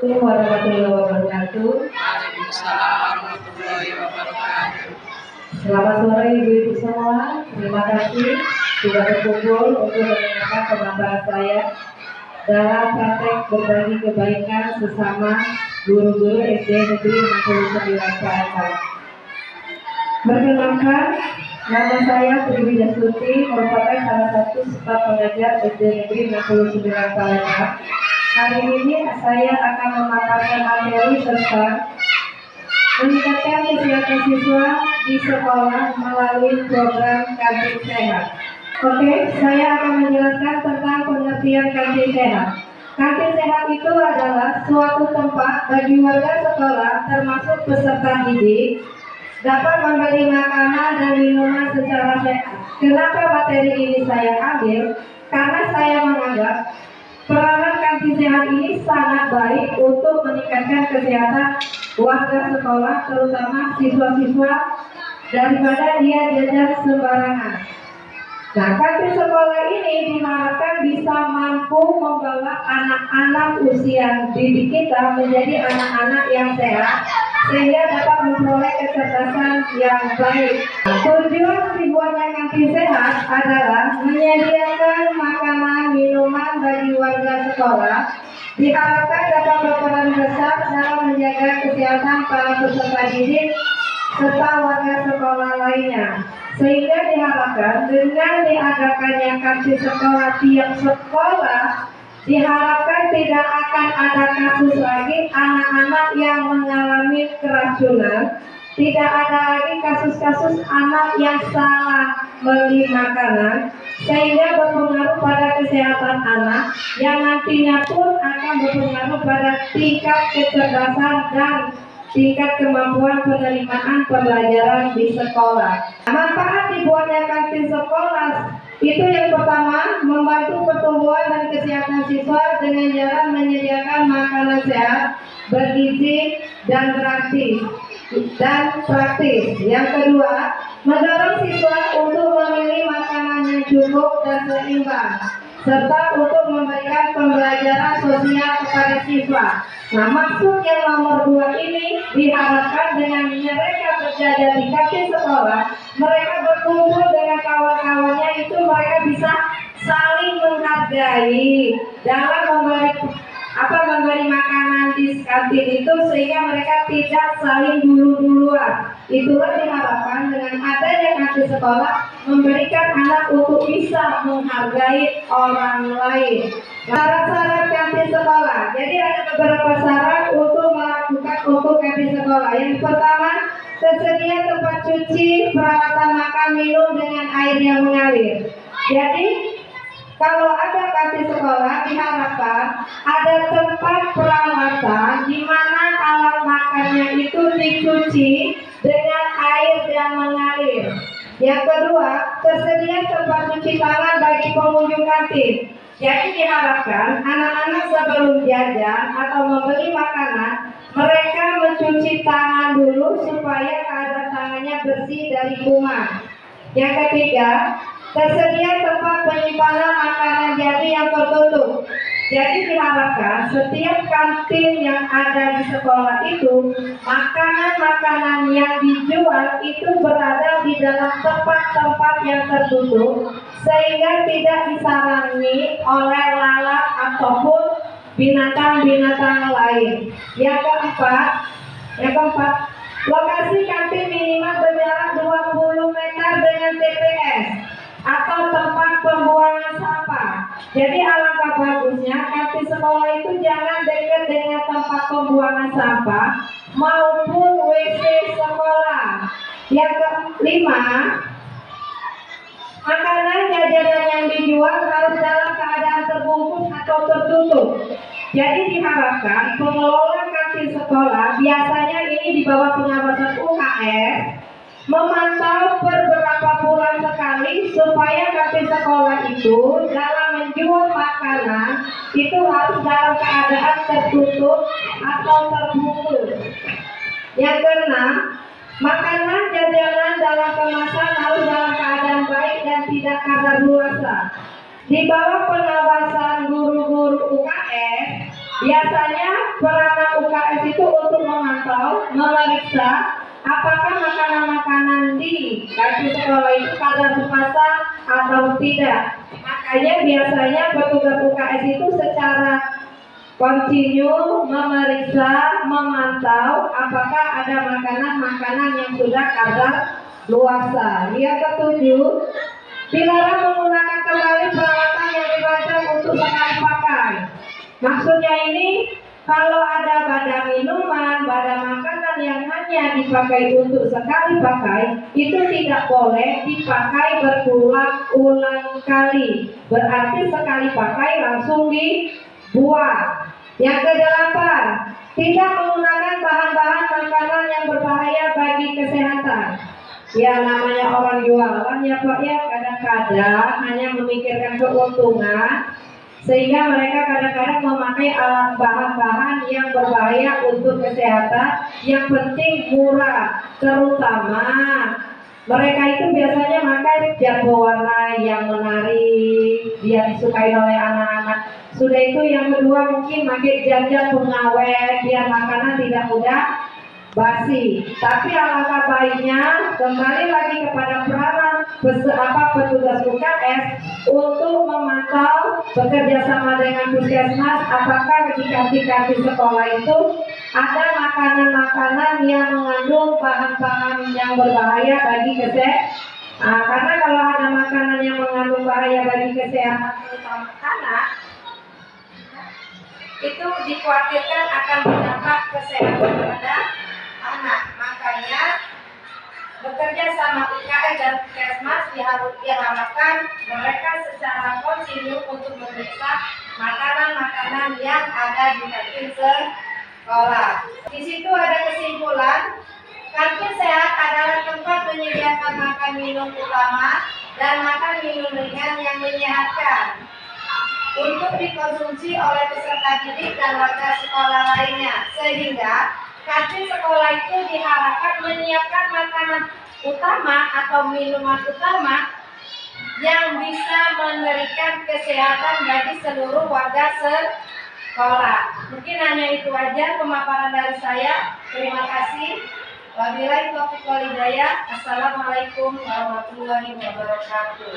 Warahmatullahi wabarakatuh. Waalaikumsalam warahmatullahi wabarakatuh. Selamat sore ibu-ibu semua. Terima kasih sudah berkumpul untuk mendengarkan pemaparan saya dalam praktek berbagi kebaikan sesama guru-guru SD Negeri 69 Cilacap. Perkenalkan, nama saya Triwi Dastuti, merupakan salah satu staf pengajar SD Negeri 69 Cilacap. Hari ini saya akan memaparkan materi tentang meningkatkan kesehatan siswa di sekolah melalui program kantin sehat. Oke, saya akan menjelaskan tentang pengertian kantin sehat. Kantin sehat itu adalah suatu tempat bagi warga sekolah termasuk peserta didik dapat membeli makanan dan minuman secara sehat. Kenapa materi ini saya ambil? Karena saya menganggap peranan kantin sehat ini sangat baik untuk meningkatkan kesehatan warga sekolah, terutama siswa-siswa, daripada dia jajan sembarangan. Nah, kantin sekolah ini diharapkan bisa mampu membawa anak-anak usia didik kita menjadi anak-anak yang sehat, sehingga dapat memperoleh kecerdasan yang baik. Tujuan dibuatnya kantin sehat adalah menyediakan makanan, minuman bagi warga sekolah. Diharapkan dapat berperan besar dalam menjaga kesehatan para peserta didik serta warga sekolah lainnya. Sehingga diharapkan dengan diadakannya kantin sekolah tiap sekolah, diharapkan tidak akan ada kasus lagi anak-anak yang mengalami keracunan, tidak ada lagi kasus-kasus anak yang salah beli makanan, sehingga berpengaruh pada kesehatan anak yang nantinya pun akan berpengaruh pada tingkat kecerdasan dan tingkat kemampuan penerimaan pembelajaran di sekolah. Manfaat dibuatnya kantin sekolah itu yang pertama, membantu pertumbuhan dan kesehatan siswa dengan cara menyediakan makanan sehat, bergizi dan praktis. Yang kedua, mendorong siswa untuk memilih makanan yang cukup dan seimbang, serta untuk memberikan pembelajaran sosial kepada siswa. Nah, maksud yang nomor 2 ini diharapkan dengan mereka berjajar di kantin sekolah, mereka berkumpul dengan kawan-kawannya, itu mereka bisa saling menghargai dalam memberi makanan di kantin itu, sehingga mereka tidak saling dulu-duluan. Itulah diharapkan dengan adanya kantin sekolah memberikan anak untuk bisa menghargai orang lain. Syarat-syarat kantin sekolah. Jadi ada beberapa syarat untuk melakukan untuk kantin sekolah. Yang pertama, tersedia tempat cuci, peralatan makan minum dengan air yang mengalir. Jadi kalau ada kantin sekolah, diharapkan ada tempat peralatan di mana alat makannya itu dicuci dengan air yang mengalir. Yang kedua, tersedia tempat cuci tangan bagi pengunjung kantin. Jadi diharapkan anak-anak sebelum jajan atau membeli makanan, mereka mencuci tangan dulu supaya keadaan tangannya bersih dari kuman. Yang ketiga, tersedia tempat penyimpanan makanan jadi yang tertutup. Jadi diharapkan setiap kantin yang ada di sekolah itu, makanan-makanan yang dijual itu berada di dalam tempat-tempat yang tertutup, sehingga tidak disarangi oleh lalat ataupun binatang-binatang lain. Yang keempat, lokasi kantin minimal berjarak 20 meter dengan TPS atau tempat pembuangan sampah. Jadi alangkah bagusnya kantin sekolah itu jangan dekat dengan tempat pembuangan sampah maupun WC sekolah. Yang kelima, makanan jajanan yang dijual harus dalam keadaan terbungkus atau tertutup. Jadi diharapkan pengelola kantin sekolah, biasanya ini di bawah pengawasan UKS, memantau beberapa bulan sekali supaya kantin sekolah itu dalam menjual makanan itu harus dalam keadaan tertutup atau terbungkus. Yang keenam, makanan jajanan dalam kemasan harus dalam keadaan baik dan tidak kadaluarsa. Di bawah pengawasan guru-guru UKS, biasanya peralatan itu untuk memantau, memeriksa apakah makanan-makanan di kartu sekolah itu kadar puasa atau tidak. Makanya biasanya petugas UKS itu secara kontinu memeriksa, memantau apakah ada makanan-makanan yang sudah kadar luasa. Yang ketujuh, dilarang menggunakan kembali peralatan yang dirancang untuk sekali pakai. Maksudnya ini, kalau ada badan minuman, badan makanan yang hanya dipakai untuk sekali pakai, itu tidak boleh dipakai berulang-ulang kali. Berarti sekali pakai langsung dibuang. Yang kedelapan, tidak menggunakan bahan-bahan makanan yang berbahaya bagi kesehatan. Ya namanya orang jualan ya Pak ya, kadang-kadang hanya memikirkan keuntungan, sehingga mereka kadang-kadang memakai bahan-bahan yang berbahaya untuk kesehatan. Yang penting murah, terutama mereka itu biasanya pakai cat pewarna yang menarik, yang disukai oleh anak-anak. Sudah itu yang kedua mungkin pakai zat-zat pengawet biar makanan tidak mudah basi. Tapi alangkah baiknya kembali lagi kepada peranan petugas UKS untuk memantau bekerja sama dengan puskesmas apakah di kantin-kantin sekolah itu ada makanan-makanan yang mengandung bahan-bahan yang berbahaya bagi kesehatan. Karena kalau ada makanan yang mengandung bahaya bagi kesehatan terutama anak, itu dikhawatirkan akan berdampak kesehatan pada anak. Makanya bekerja sama UKS dan puskesmas diharapkan mereka secara kontinu untuk memeriksa makanan-makanan yang ada di kantin sekolah. Di situ ada kesimpulan, kantin sehat adalah tempat menyediakan makan minum utama dan makan minum ringan yang menyehatkan untuk dikonsumsi oleh peserta didik dan warga sekolah lainnya, sehingga kantin sekolah itu diharapkan menyiapkan makanan utama atau minuman utama yang bisa memberikan kesehatan bagi seluruh warga sekolah. Mungkin hanya itu aja pemaparan dari saya. Terima kasih. Wabillahi taufiq wal hidayah. Assalamualaikum warahmatullahi wabarakatuh.